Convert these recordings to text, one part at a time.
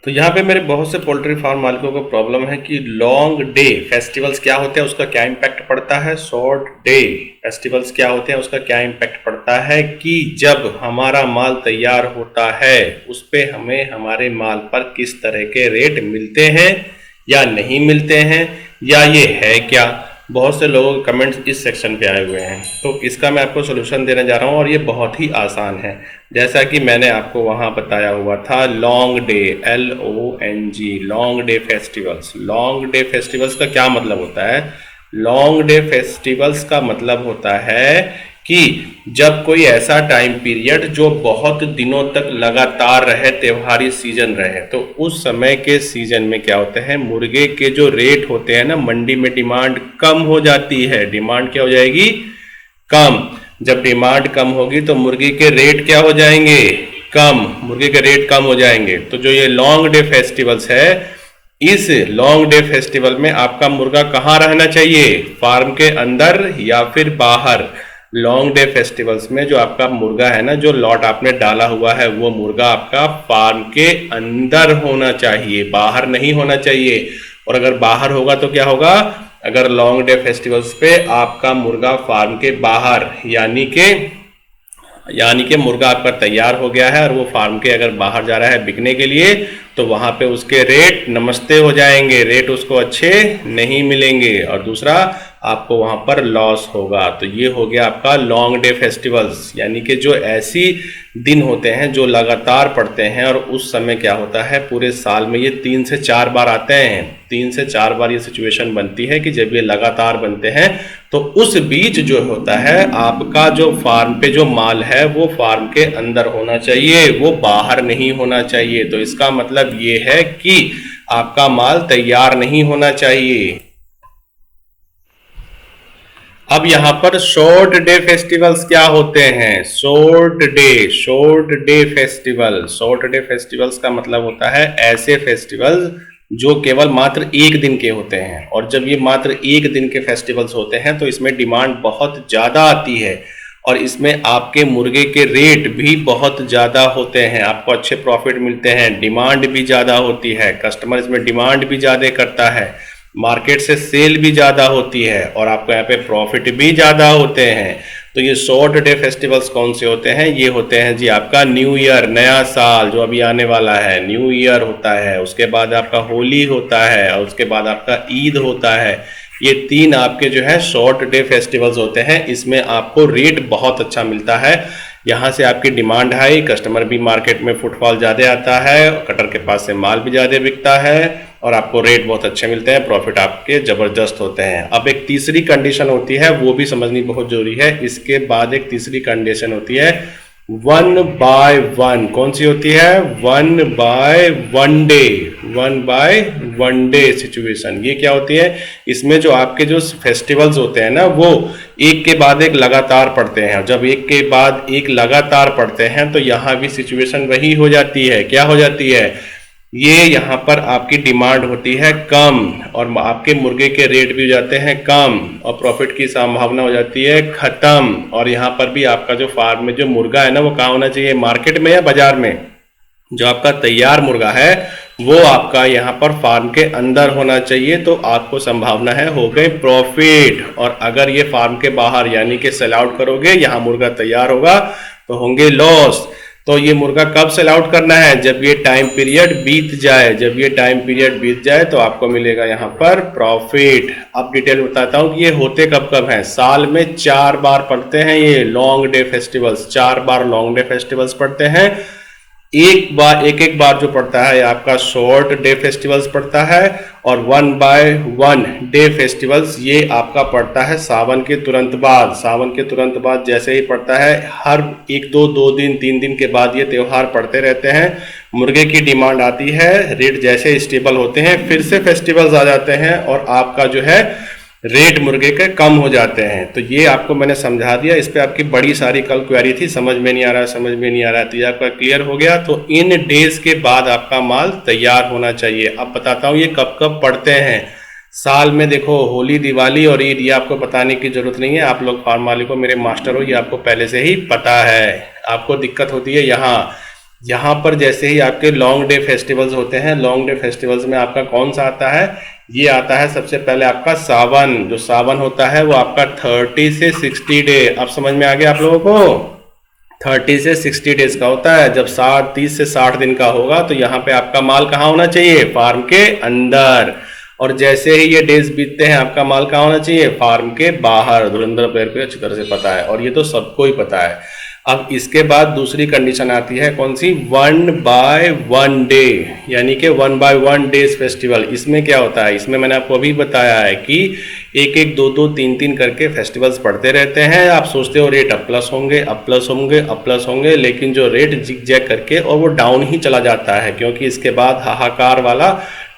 तो यहाँ पे मेरे बहुत से पोल्ट्री फार्म मालिकों को प्रॉब्लम है कि लॉन्ग डे फेस्टिवल्स क्या होते हैं, उसका क्या इम्पैक्ट पड़ता है। शॉर्ट डे फेस्टिवल्स क्या होते हैं, उसका क्या इम्पैक्ट पड़ता है कि जब हमारा माल तैयार होता है उस पे हमें हमारे माल पर किस तरह के रेट मिलते हैं या नहीं मिलते हैं, या ये है क्या। बहुत से लोगों के कमेंट्स इस सेक्शन पे आए हुए हैं, तो इसका मैं आपको सोल्यूशन देने जा रहा हूँ और ये बहुत ही आसान है। जैसा कि मैंने आपको वहाँ बताया हुआ था, long day, LONG, long day festivals. Long day festivals का क्या मतलब होता है? लॉन्ग डे फेस्टिवल्स का मतलब होता है कि जब कोई ऐसा टाइम पीरियड जो बहुत दिनों तक लगातार रहे, त्योहारी सीजन रहे, तो उस समय के सीजन में क्या होता है, मुर्गे के जो रेट होते हैं ना, मंडी में डिमांड कम हो जाती है। डिमांड क्या हो जाएगी? कम। जब डिमांड कम होगी तो मुर्गी के रेट क्या हो जाएंगे? कम। मुर्गे के रेट कम हो जाएंगे। तो जो ये लॉन्ग डे फेस्टिवल्स है, इस लॉन्ग डे फेस्टिवल में आपका मुर्गा कहाँ रहना चाहिए? फार्म के अंदर या फिर बाहर? लॉन्ग डे फेस्टिवल्स में जो आपका मुर्गा है ना, जो लॉट आपने डाला हुआ है, वो मुर्गा आपका फार्म के अंदर होना चाहिए, बाहर नहीं होना चाहिए। और अगर बाहर होगा तो क्या होगा? अगर लॉन्ग डे फेस्टिवल्स पे आपका मुर्गा फार्म के बाहर, यानी कि मुर्गा आपका तैयार हो गया है और वो फार्म के अगर बाहर जा रहा है बिकने के लिए, तो वहां पे उसके रेट नमस्ते हो जाएंगे, रेट उसको अच्छे नहीं मिलेंगे और दूसरा आपको वहां पर लॉस होगा। तो ये हो गया आपका लॉन्ग डे फेस्टिवल्स, यानी कि जो ऐसी दिन होते हैं जो लगातार पड़ते हैं और उस समय क्या होता है, पूरे साल में ये 3 से 4 बार आते हैं। 3 से 4 बार ये सिचुएशन बनती है कि जब ये लगातार बनते हैं तो उस बीच जो होता है, आपका जो फार्म पे जो माल है वो फार्म के अंदर होना चाहिए, वो बाहर नहीं होना चाहिए। तो इसका मतलब ये है कि आपका माल तैयार नहीं होना चाहिए। अब यहाँ पर शॉर्ट डे फेस्टिवल्स क्या होते हैं? शॉर्ट डे फेस्टिवल्स का मतलब होता है ऐसे फेस्टिवल्स जो केवल मात्र एक दिन के होते हैं। और जब ये मात्र एक दिन के फेस्टिवल्स होते हैं तो इसमें डिमांड बहुत ज़्यादा आती है और इसमें आपके मुर्गे के रेट भी बहुत ज़्यादा होते हैं, आपको अच्छे प्रॉफिट मिलते हैं, डिमांड भी ज़्यादा होती है, कस्टमर इसमें डिमांड भी ज़्यादा करता है, मार्केट से सेल भी ज़्यादा होती है और आपको यहाँ पे प्रॉफिट भी ज़्यादा होते हैं। तो ये शॉर्ट डे फेस्टिवल्स कौन से होते हैं? ये होते हैं जी आपका न्यू ईयर, नया साल जो अभी आने वाला है, न्यू ईयर होता है, उसके बाद आपका होली होता है और उसके बाद आपका ईद होता है। ये 3 आपके जो है शॉर्ट डे फेस्टिवल्स होते हैं। इसमें आपको रेट बहुत अच्छा मिलता है, यहाँ से आपकी डिमांड हाई, कस्टमर भी मार्केट में फुटफॉल ज़्यादा आता है, कटर के पास से माल भी ज़्यादा बिकता है और आपको रेट बहुत अच्छे मिलते हैं, प्रॉफिट आपके ज़बरदस्त होते हैं। अब एक तीसरी कंडीशन होती है, वो भी समझनी बहुत जरूरी है। इसके बाद एक तीसरी कंडीशन होती है 1 बाय 1। कौन सी होती है? 1 बाय 1 डे। 1 बाय 1 डे सिचुएशन ये क्या होती है? इसमें जो आपके जो फेस्टिवल्स होते हैं ना, वो एक के बाद एक लगातार पड़ते हैं। जब एक के बाद एक लगातार पड़ते हैं तो यहाँ भी सिचुएशन वही हो जाती है। क्या हो जाती है? ये यहाँ पर आपकी डिमांड होती है कम और आपके मुर्गे के रेट भी हो जाते हैं कम और प्रॉफिट की संभावना हो जाती है खत्म। और यहाँ पर भी आपका जो फार्म में जो मुर्गा है ना, वो कहाँ होना चाहिए? मार्केट में या बाजार में? जो आपका तैयार मुर्गा है वो आपका यहाँ पर फार्म के अंदर होना चाहिए, तो आपको संभावना है हो गए प्रॉफिट। और अगर ये फार्म के बाहर यानी कि सेल आउट करोगे, यहाँ मुर्गा तैयार होगा तो होंगे लॉस। तो ये मुर्गा कब सेल आउट करना है? जब ये टाइम पीरियड बीत जाए। जब ये टाइम पीरियड बीत जाए तो आपको मिलेगा यहाँ पर प्रॉफिट। अब डिटेल बताता हूँ कि ये होते कब कब हैं। साल में 4 बार पड़ते हैं ये लॉन्ग डे फेस्टिवल्स, 4 बार लॉन्ग डे फेस्टिवल्स पड़ते हैं। एक बार जो पड़ता है आपका शॉर्ट डे फेस्टिवल्स पड़ता है और 1 बाय 1 डे फेस्टिवल्स ये आपका पड़ता है सावन के तुरंत बाद। सावन के तुरंत बाद जैसे ही पड़ता है, हर 2 दिन 3 दिन के बाद ये त्यौहार पड़ते रहते हैं। मुर्गे की डिमांड आती है, रेट जैसे स्टेबल होते हैं फिर से फेस्टिवल्स आ जाते हैं और आपका जो है रेट मुर्गे के कम हो जाते हैं। तो ये आपको मैंने समझा दिया। इस पे आपकी बड़ी सारी कल क्वेरी थी, समझ में नहीं आ रहा, तो ये आपका क्लियर हो गया। तो इन डेज के बाद आपका माल तैयार होना चाहिए। अब बताता हूँ ये कब कब पड़ते हैं साल में। देखो, होली, दिवाली और ईद, ये आपको बताने की जरूरत नहीं है, आप लोग फार्म मालिक हो, मेरे मास्टर हो, ये आपको पहले से ही पता है। आपको दिक्कत होती है यहाँ यहाँ पर जैसे ही आपके लॉन्ग डे फेस्टिवल्स होते हैं, लॉन्ग डे फेस्टिवल्स में आपका कौन सा आता है, ये आता है सबसे पहले आपका सावन। जो सावन होता है वो आपका 30 से 60 डे, अब समझ में आ गया आप लोगों को, 30 से 60 डेज का होता है। जब 30 से 60 दिन का होगा तो यहाँ पे आपका माल कहाँ होना चाहिए, फार्म के अंदर। और जैसे ही ये डेज बीतते हैं आपका माल कहाँ होना चाहिए, फार्म के बाहर। धुरंधर प्लेयर को अच्छी तरह से पता है और ये तो सबको ही पता है। अब इसके बाद दूसरी कंडीशन आती है कौन सी, 1 by 1 डे, यानी कि 1 by 1 डेज फेस्टिवल। इसमें क्या होता है, इसमें मैंने आपको अभी बताया है कि एक एक दो दो तीन तीन करके फेस्टिवल्स पढ़ते रहते हैं। आप सोचते हो रेट अप प्लस होंगे, अप प्लस होंगे, अप प्लस होंगे, लेकिन जो रेट जिग जैग करके और वो डाउन ही चला जाता है, क्योंकि इसके बाद हाहाकार वाला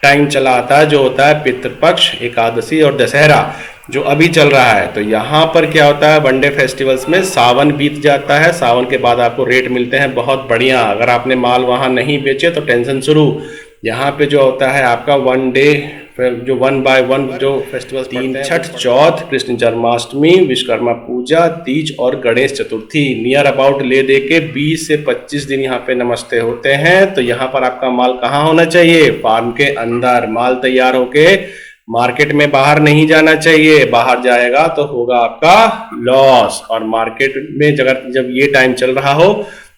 टाइम चला आता है जो होता है पितृपक्ष, एकादशी और दशहरा, जो अभी चल रहा है। तो यहाँ पर क्या होता है, वनडे फेस्टिवल्स में सावन बीत जाता है, सावन के बाद आपको रेट मिलते हैं बहुत बढ़िया। अगर आपने माल वहाँ नहीं बेचे तो टेंशन शुरू। यहाँ पे जो होता है आपका 1 डे जो 1 by 1 जो फेस्टिवल्स, तीन छठ, चौथ, कृष्ण जन्माष्टमी, विश्वकर्मा पूजा, तीज और गणेश चतुर्थी, नियर अबाउट ले दे के 20 से 25 दिन यहाँ पे नमस्ते होते हैं। तो यहाँ पर आपका माल कहाँ होना चाहिए, फार्म के अंदर। माल तैयार होके मार्केट में बाहर नहीं जाना चाहिए, बाहर जाएगा तो होगा आपका लॉस। और मार्केट में जब ये टाइम चल रहा हो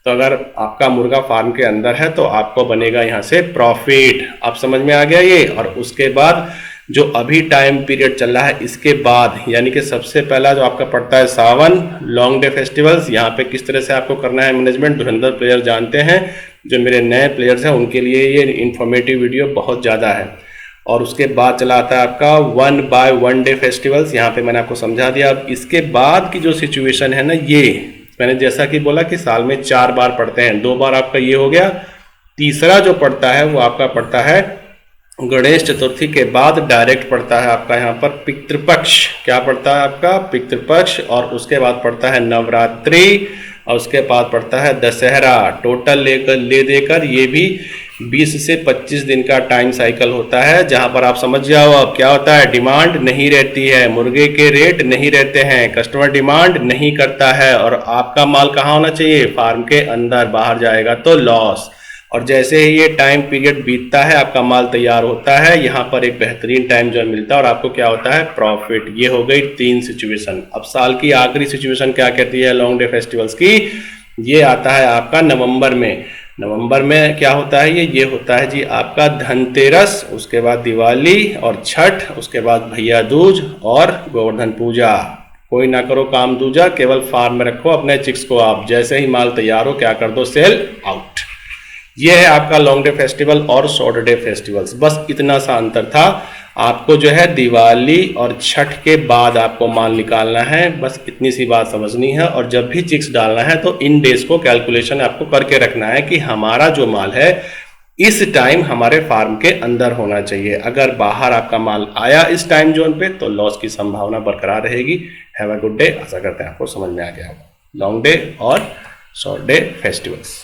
तो अगर आपका मुर्गा फार्म के अंदर है तो आपको बनेगा यहाँ से प्रॉफिट। आप समझ में आ गया ये। और उसके बाद जो अभी टाइम पीरियड चल रहा है इसके बाद, यानी कि सबसे पहला जो आपका पड़ता है सावन, लॉन्ग डे फेस्टिवल्स। यहाँ पे किस तरह से आपको करना है मैनेजमेंट, धुरंधर प्लेयर जानते हैं। जो मेरे नए प्लेयर्स हैं उनके लिए ये इन्फॉर्मेटिव वीडियो बहुत ज़्यादा है। और उसके बाद चला आता है आपका 1 by 1 डे फेस्टिवल्स। यहाँ पे मैंने आपको समझा दिया। अब इसके बाद की जो सिचुएशन है ना, ये मैंने जैसा कि बोला कि साल में 4 बार पढ़ते हैं, 2 बार आपका ये हो गया। तीसरा जो पड़ता है वो आपका पड़ता है गणेश चतुर्थी के बाद डायरेक्ट पड़ता है आपका यहाँ पर पितृपक्ष। क्या पड़ता है आपका, पितृपक्ष। और उसके बाद पड़ता है नवरात्रि और उसके बाद पड़ता है दशहरा। टोटल ले देकर ये भी 20 से 25 दिन का टाइम साइकिल होता है, जहां पर आप समझ जाओ अब क्या होता है, डिमांड नहीं रहती है, मुर्गे के रेट नहीं रहते हैं, कस्टमर डिमांड नहीं करता है और आपका माल कहाँ होना चाहिए, फार्म के अंदर। बाहर जाएगा तो लॉस। और जैसे ही ये टाइम पीरियड बीतता है आपका माल तैयार होता है, यहाँ पर एक बेहतरीन टाइम जो मिलता है और आपको क्या होता है, प्रॉफिट। ये हो गई 3 सिचुएशन। अब साल की आखिरी सिचुएशन क्या कहती है लॉन्ग डे फेस्टिवल्स की, ये आता है आपका नवंबर में। नवंबर में क्या होता है, ये होता है जी आपका धनतेरस, उसके बाद दिवाली और छठ, उसके बाद भैया दूज और गोवर्धन पूजा। कोई ना करो काम दूजा, केवल फार्म में रखो अपने चिक्स को। आप जैसे ही माल तैयार हो क्या कर दो, सेल आउट। ये है आपका लॉन्ग डे फेस्टिवल और शॉर्ट डे फेस्टिवल्स। बस इतना सा अंतर था। आपको जो है दिवाली और छठ के बाद आपको माल निकालना है, बस इतनी सी बात समझनी है। और जब भी चिक्स डालना है तो इन डेज को कैलकुलेशन आपको करके रखना है कि हमारा जो माल है इस टाइम हमारे फार्म के अंदर होना चाहिए। अगर बाहर आपका माल आया इस टाइम जोन पे तो लॉस की संभावना बरकरार रहेगी। Have a good day. आशा करते हैं आपको समझ में आ गया होगा लॉन्ग डे और शॉर्ट डे फेस्टिवल्स।